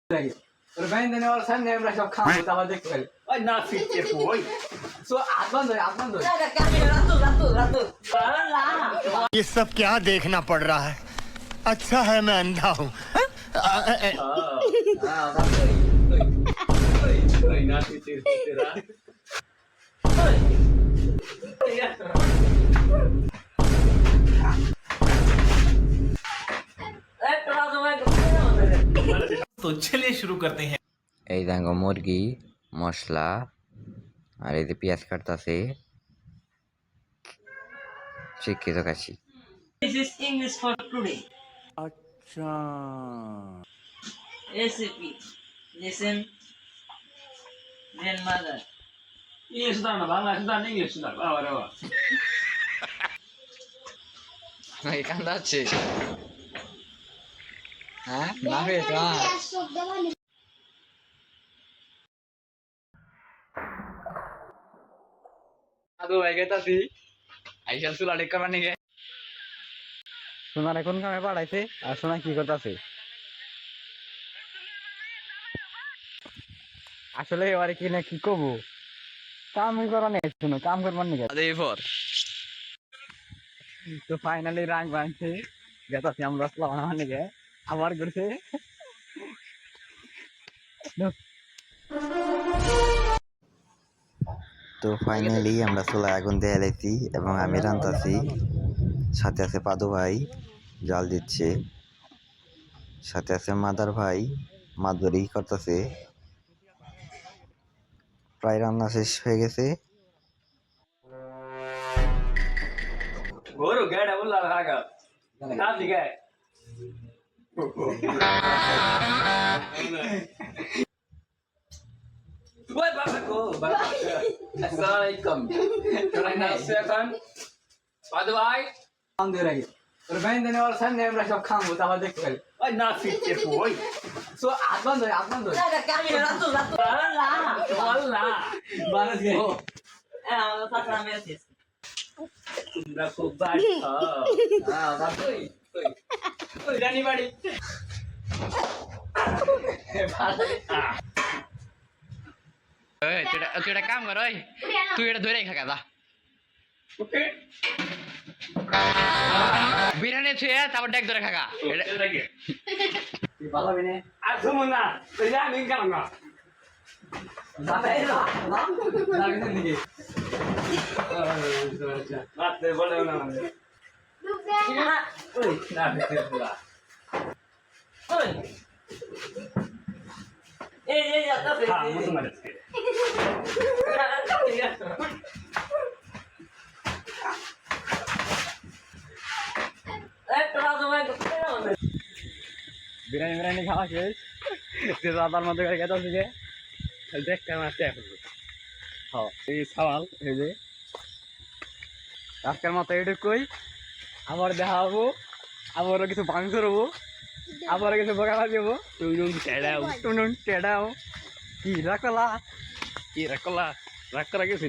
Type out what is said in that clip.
और बहन देने वाला सामने हमरा सब खाम होता हुआ देख पहले ओए ना फिटे कोई सो हाथ बंद हो ये सब क्या देखना पड़ रहा है। अच्छा है मैं अंधा हूँ। ओए ना फिटे तेरा तो चलिए शुरू करते हैं। এই দেখো মুরগি মশলা আর এই যে পেঁয়াজ কাটতাছে শিক্ষিত কাশি। This is English for today. अच्छा Recipe. Listen. Grandmother. इंग्लिश दाना बांग्ला दाना इंग्लिश दाना आवारा आवा ভাই কান্দা আছে হ্যাঁ না হয়েছে আদু ভাই গেতাছি আইসাল চুলা ঠিক করবার নিগে সোনার এখন কামে পাঠাইছে আর সোনা কি করতেছে আসলে এবারে কি না কি করবো কামই করা নেই শুনো কাম করবার নিগে এরপর তো ফাইনালি রাং বানছে গেতাছি আমরা আসলাম নিগে আবার করছে তো ফাইনালি আমরা চুলায় আগুন দিয়ে এলাইছি এবং আমি রান্তাছি, সাথে আছে পাদু ভাই জাল দিচ্ছে, সাথে আছে মাদার ভাই মাদুরি করতেছে। প্রায় রান্না শেষ হয়ে গেছে। गोरो गेड़ा उल्ला रागा ना दिखे ओए बाबा को अस्सलाम वालेकुम करना सेकंड बाद भाई काम दे रही और बहन देने वाला सामने हमरा सब खाम होता हुआ देख पहले ओए ना फिटे कोई सो हाथ बंद हो वल्ला बारस गए तुमरा को बात हां बात ओए रानी बाड़ी ওই তুই একটা কাম কর, ওই তুই এটা ধরে খা গাদা ओके বিরিয়ানি ছুঁয়ে তারপর ডেক ধরে খাগা। लगे ভালো বিনে आसमुना तेरा नहीं करना বাতাই না লাগে নিকে बात दे बोले ना ओए ना फिटे पूरा Oi. Ya está हां मुझे मत के বিরিয়ানি খাওয়া শেষ তুই রাতার মধ্যে করে গেতাছি যে देख के मारते हैं হ্যাঁ এই সওয়াল এই যে আজকের মতো এটুকুই, আবার দেখা হবো, আবারও কিছু ভাঙচুর হবো, আবারও কিছু বোকা দেবো, টুনুন টেড়াও কি রাখলা ये रखला रख कर